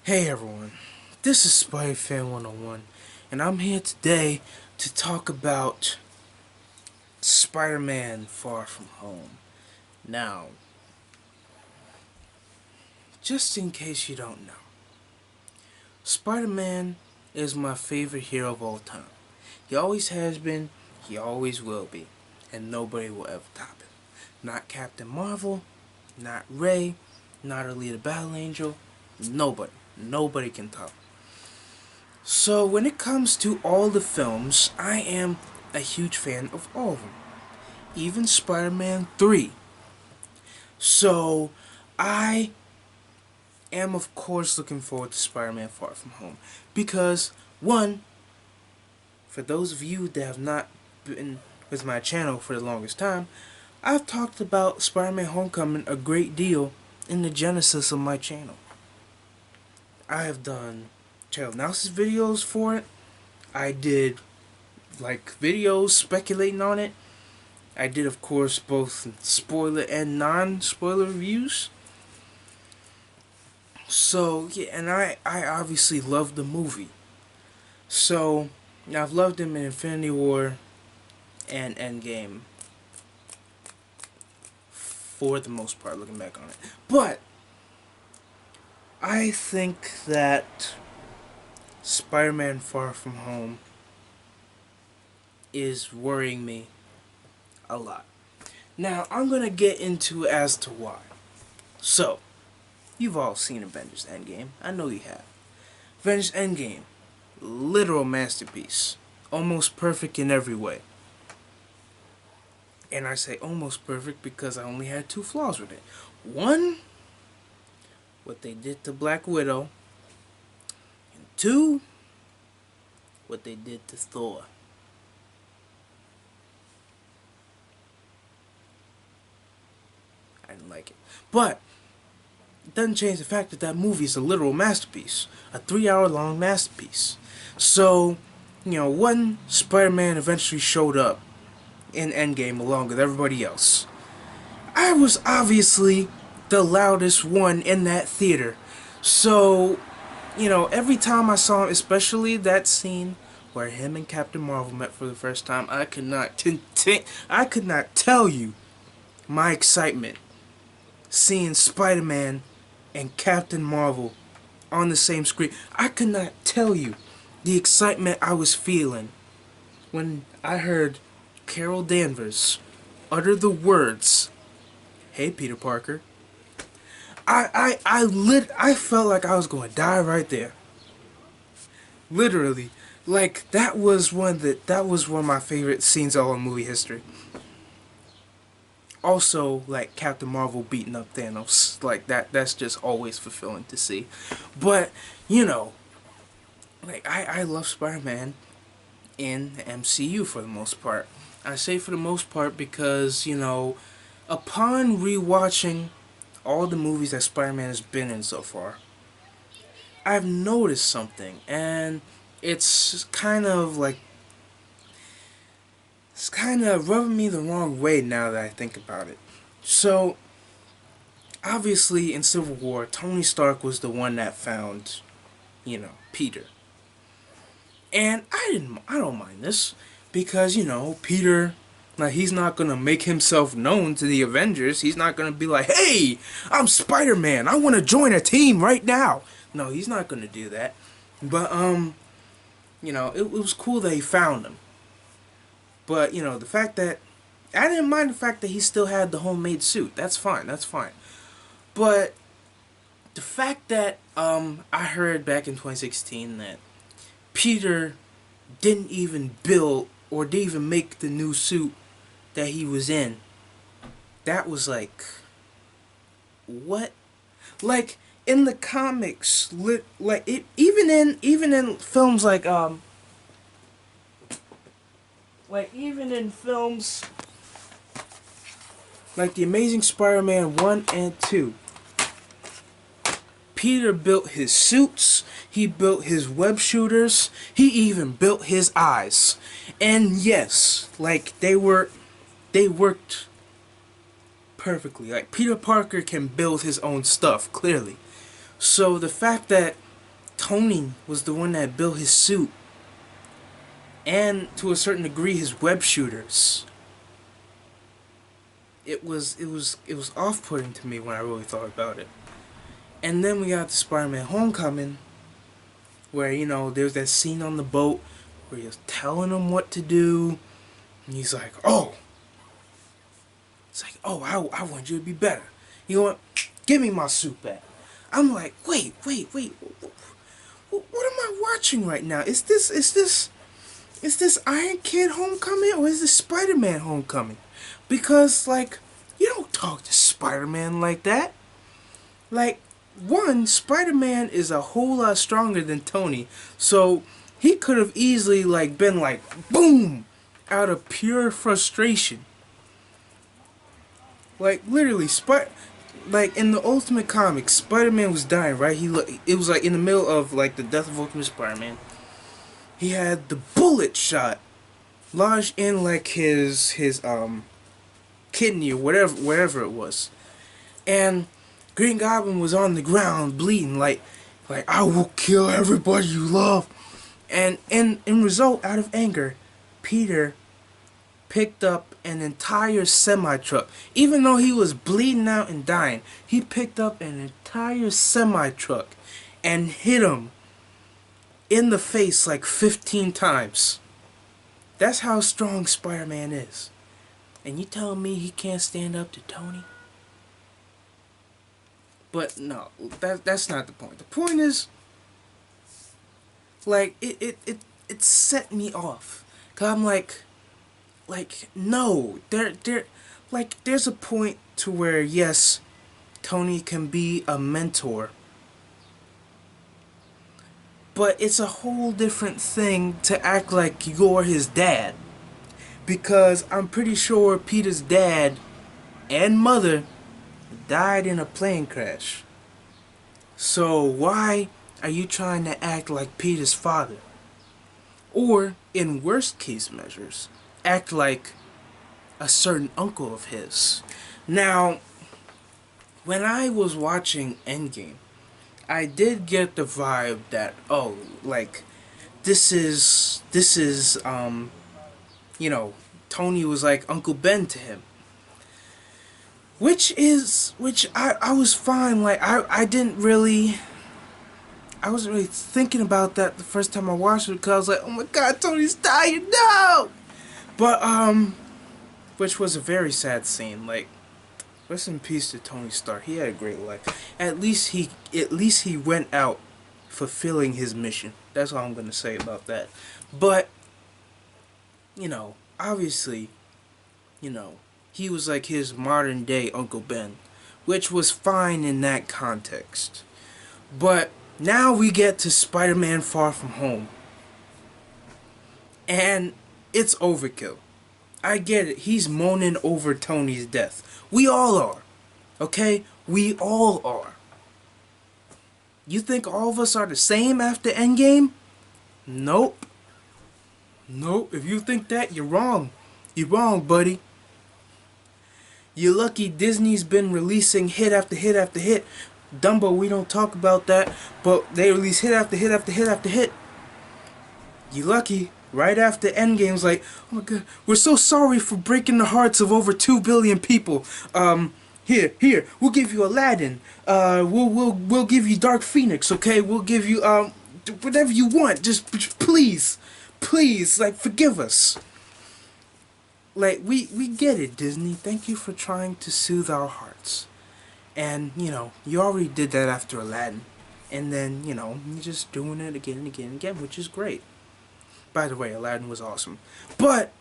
Hey everyone, this is Spider-Fan 101, and I'm here today to talk about Spider-Man Far From Home. Now, just in case you don't know, Spider-Man is my favorite hero of all time. He always has been, he always will be, and nobody will ever top him. Not Captain Marvel, not Ray, not Alita Battle Angel, nobody. Nobody can top him. So when it comes to all the films, I am a huge fan of all of them. Even Spider-Man 3. So I am of course looking forward to Spider-Man Far From Home. Because one, for those of you that have not been with my channel for the longest time, I've talked about Spider-Man Homecoming a great deal in the genesis of my channel. I have done channel analysis videos for it. I did like videos speculating on it. I did, of course, both spoiler and non-spoiler reviews. So, yeah, and I obviously love the movie. So, I've loved him in Infinity War and Endgame for the most part, looking back on it. But, I think that Spider-Man Far From Home is worrying me a lot. Now, I'm going to get into as to why. So, you've all seen Avengers Endgame. I know you have. Avengers Endgame. Literal masterpiece. Almost perfect in every way. And I say almost perfect because I only had two flaws with it. One, what they did to Black Widow. And two, what they did to Thor. I didn't like it. But it doesn't change the fact that that movie is a literal masterpiece. A 3-hour long masterpiece. So, when Spider-Man eventually showed up in Endgame along with everybody else, I was obviously the loudest one in that theater. So, every time I saw him, especially that scene where him and Captain Marvel met for the first time, I could not tell you my excitement seeing Spider-Man and Captain Marvel on the same screen. I could not tell you the excitement I was feeling when I heard Carol Danvers utter the words, "Hey, Peter Parker." I felt like I was going to die right there. Literally. Like, that was one of my favorite scenes all in movie history. Also, like, Captain Marvel beating up Thanos. Like, that's just always fulfilling to see. But, like, I love Spider-Man in the MCU for the most part. I say for the most part because, upon rewatching all the movies that Spider-Man has been in so far, I've noticed something, and it's kind of like, it's kind of rubbing me the wrong way now that I think about it. So, obviously in Civil War, Tony Stark was the one that found, Peter. And I don't mind this, because, Peter, like, he's not gonna make himself known to the Avengers. He's not gonna be like, "Hey, I'm Spider-Man. I want to join a team right now." No, he's not gonna do that. But it was cool that he found him. But the fact that I didn't mind the fact that he still had the homemade suit. That's fine. That's fine. But the fact that I heard back in 2016 that Peter didn't even build or didn't even make the new suit that he was in. That was like, what? Like, in the comics, like it, even in films like even in films like The Amazing Spider-Man 1 and 2, Peter built his suits, he built his web shooters, he even built his eyes. And yes, like, they worked perfectly. Like, Peter Parker can build his own stuff, clearly. So the fact that Tony was the one that built his suit, and to a certain degree his web shooters. It was off-putting to me when I really thought about it. And then we got the Spider-Man Homecoming, where, you know, there's that scene on the boat where he was telling him what to do, and he's like, oh, it's like, oh, I want you to be better. You know what? Give me my suit back. I'm like, wait. What am I watching right now? Is this Iron Kid Homecoming, or is this Spider-Man Homecoming? Because, like, you don't talk to Spider-Man like that. Like, one, Spider-Man is a whole lot stronger than Tony, so he could have easily, like, been like, boom, out of pure frustration. Like, literally, like, in the Ultimate Comics, Spider-Man was dying, right? It was like in the middle of, like, the death of Ultimate Spider-Man. He had the bullet shot lodged in, like, his kidney or wherever it was, and Green Goblin was on the ground bleeding, like I will kill everybody you love. And in result, out of anger, Peter picked up an entire semi-truck. Even though he was bleeding out and dying, he picked up an entire semi-truck and hit him in the face like 15 times. That's how strong Spider-Man is. And you telling me he can't stand up to Tony? But no, that's not the point. The point is, like, it set me off. Cause I'm like no, there's a point to where, yes, Tony can be a mentor, but it's a whole different thing to act like you're his dad. Because I'm pretty sure Peter's dad and mother died in a plane crash. So why are you trying to act like Peter's father? Or, in worst case measures, act like a certain uncle of his. Now, when I was watching Endgame, I did get the vibe that, oh, like, this is you know, Tony was like Uncle Ben to him. Which I was fine. Like, I wasn't really thinking about that the first time I watched it, because I was like, oh my god, Tony's dying, no! But, which was a very sad scene. Like, rest in peace to Tony Stark. He had a great life. At least he went out fulfilling his mission. That's all I'm gonna say about that. But, you know, obviously, you know, he was like his modern day Uncle Ben, which was fine in that context. But now we get to Spider-Man Far From Home, and it's overkill. I get it. He's moaning over Tony's death. We all are. Okay? We all are. You think all of us are the same after Endgame? Nope. Nope. If you think that, you're wrong. You're wrong, buddy. You're lucky Disney's been releasing hit after hit after hit. Dumbo, we don't talk about that, but they release hit after hit after hit after hit. You're lucky. Right after Endgame's like, oh my god, we're so sorry for breaking the hearts of over 2 billion people. Here, we'll give you Aladdin. We'll give you Dark Phoenix, okay? We'll give you whatever you want. Just please, like, forgive us. Like, we get it, Disney. Thank you for trying to soothe our hearts. And, you know, you already did that after Aladdin. And then, you know, you're just doing it again and again and again, which is great. By the way, Aladdin was awesome. But,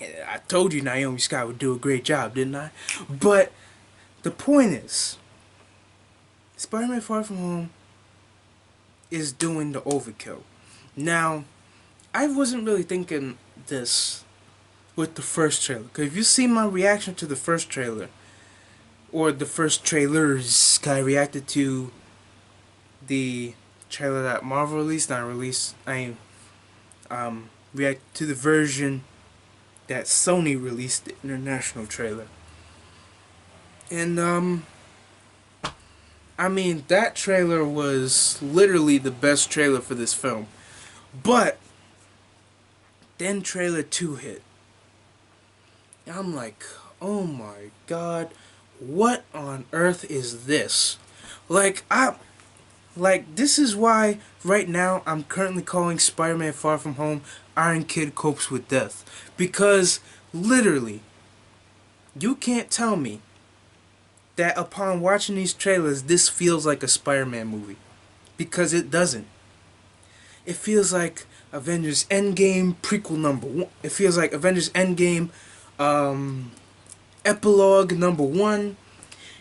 I told you Naomi Scott would do a great job, didn't I? But, the point is, Spider-Man Far From Home is doing the overkill. Now, I wasn't really thinking this with the first trailer. Because if you see my reaction to the first trailer, or the first trailers, I reacted to the trailer that Marvel released, react to the version that Sony released, the international trailer. And I mean, that trailer was literally the best trailer for this film. But then trailer 2 hit. And I'm like, oh my god, what on earth is this? Like, this is why right now I'm currently calling Spider-Man Far From Home Iron Kid Copes with Death. Because, literally, you can't tell me that upon watching these trailers, this feels like a Spider-Man movie. Because it doesn't. It feels like Avengers Endgame prequel number 1. It feels like Avengers Endgame epilogue number 1.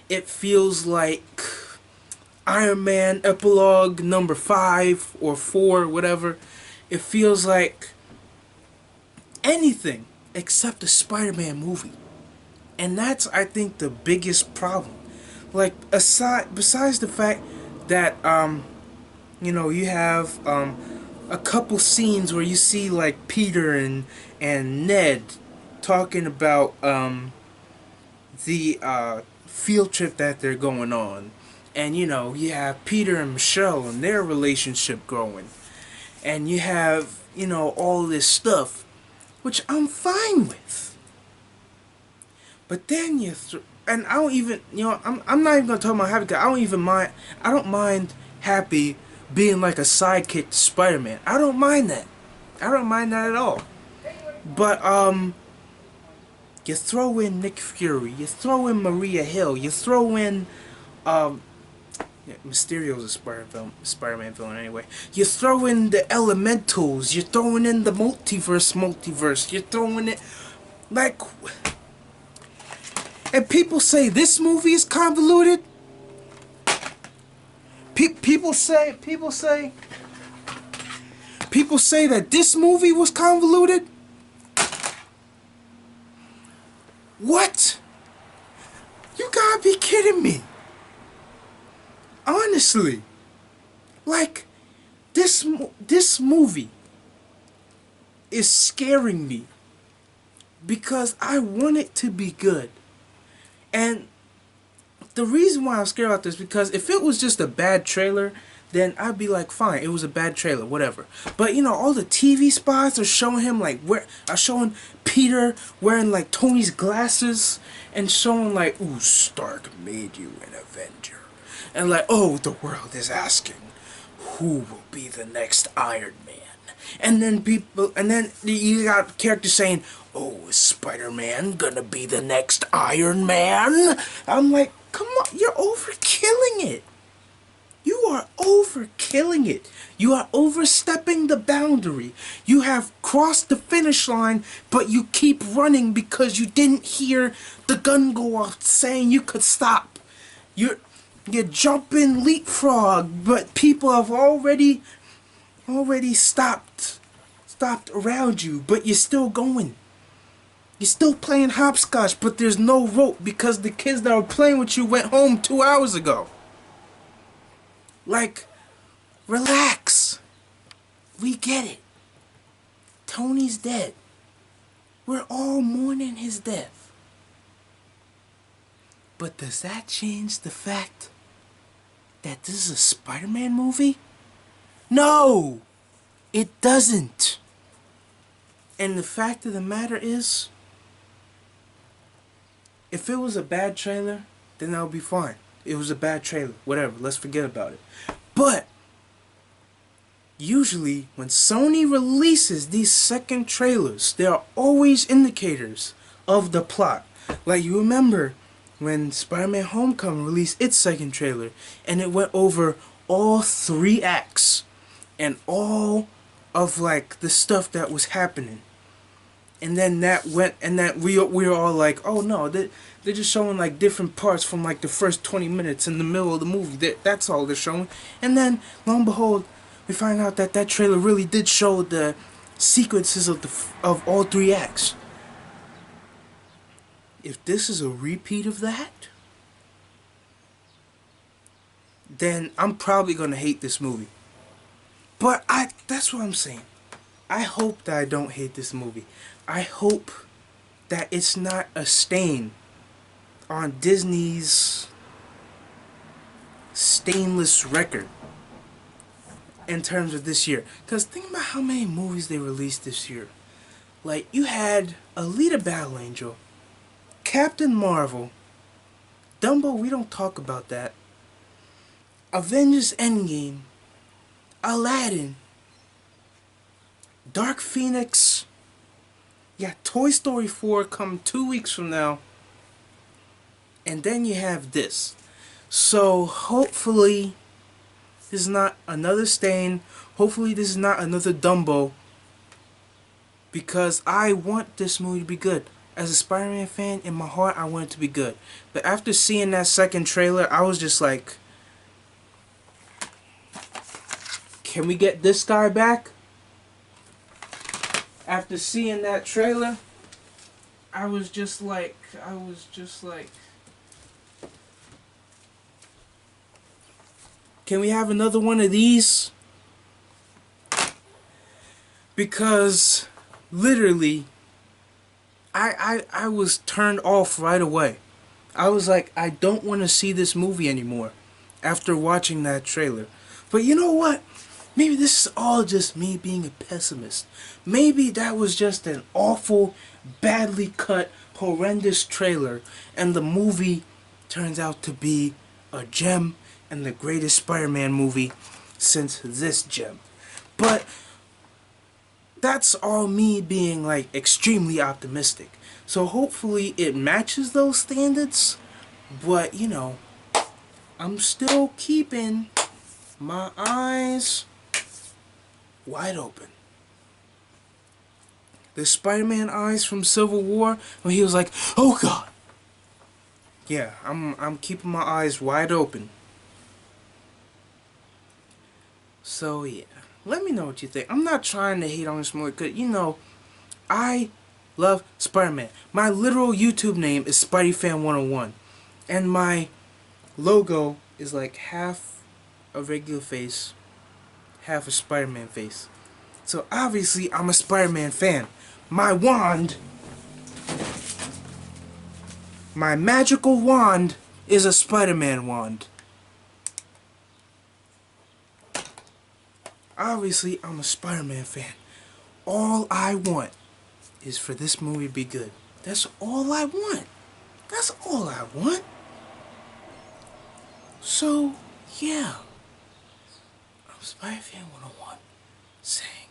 It feels like Iron Man epilogue number 5 or 4, whatever. It feels like anything except a Spider-Man movie. And that's, I think, the biggest problem. Like, besides the fact that, you have, a couple scenes where you see, like, Peter and Ned talking about, the, field trip that they're going on. And, you have Peter and Michelle and their relationship growing. And you have, all this stuff, which I'm fine with. But then and I don't even, I'm not even gonna talk about Happy. I don't mind Happy being like a sidekick to Spider-Man. I don't mind that. I don't mind that at all. But you throw in Nick Fury, you throw in Maria Hill, you throw in Mysterio's a Spider-Man villain anyway. You throw in the Elementals, you're throwing in the multiverse, you're throwing it like. And people say this movie is convoluted. People say that this movie was convoluted. What? You gotta be kidding me. Honestly. Like, this movie is scaring me. Because I want it to be good. And the reason why I'm scared about this, because if it was just a bad trailer, then I'd be like, fine, it was a bad trailer, whatever. But all the TV spots are showing him are showing Peter wearing like Tony's glasses and showing like, ooh, Stark made you an Avenger. And like, oh, the world is asking, who will be the next Iron Man? And then you got characters saying, oh, is Spider-Man gonna be the next Iron Man? I'm like, come on, you're overkilling it. You are overkilling it. You are overstepping the boundary. You have crossed the finish line, but you keep running because you didn't hear the gun go off saying you could stop. You're jumping leapfrog, but people have already stopped around you, but you're still going. You're still playing hopscotch, but there's no rope because the kids that were playing with you went home 2 hours ago. Like, relax. We get it. Tony's dead. We're all mourning his death. But does that change the fact that this is a Spider-Man movie? No! It doesn't. And the fact of the matter is, if it was a bad trailer, then that would be fine. It was a bad trailer. Whatever. Let's forget about it. But usually when Sony releases these second trailers, there are always indicators of the plot. Like, you remember when Spider-Man Homecoming released its second trailer, and it went over all 3 acts and all of like the stuff that was happening. And then we were all like, oh no, they're just showing like different parts from like the first 20 minutes in the middle of the movie. That's all they're showing. And then, lo and behold, we find out that trailer really did show the sequences of all 3 acts. If this is a repeat of that, then I'm probably gonna hate this movie. But that's what I'm saying. I hope that I don't hate this movie. I hope that it's not a stain on Disney's stainless record in terms of this year. Because think about how many movies they released this year. Like, you had Alita Battle Angel, Captain Marvel, Dumbo, we don't talk about that, Avengers Endgame, Aladdin, Dark Phoenix, yeah, Toy Story 4 come 2 weeks from now, and then you have this. So hopefully this is not another Stain, hopefully this is not another Dumbo, because I want this movie to be good. As a Spider-Man fan, in my heart, I want it to be good. But after seeing that second trailer, I was just like, can we get this guy back? After seeing that trailer, I was just like, can we have another one of these? Because literally, I was turned off right away. I was like, I don't want to see this movie anymore after watching that trailer. But you know what? Maybe this is all just me being a pessimist. Maybe that was just an awful, badly cut, horrendous trailer, and the movie turns out to be a gem and the greatest Spider-Man movie since this gem. But that's all me being like extremely optimistic. So hopefully it matches those standards, but you know, I'm still keeping my eyes wide open. The Spider-Man eyes from Civil War, when he was like, "Oh God." Yeah, I'm keeping my eyes wide open. So yeah, let me know what you think. I'm not trying to hate on this movie, cause you know, I love Spider-Man. My literal YouTube name is SpideyFan101, and my logo is like half a regular face, half a Spider-Man face. So obviously I'm a Spider-Man fan. My wand, my magical wand, is a Spider-Man wand. Obviously I'm a Spider-Man fan. All I want is for this movie to be good. That's all I want. That's all I want. So, yeah. I'm SpiderFan101 saying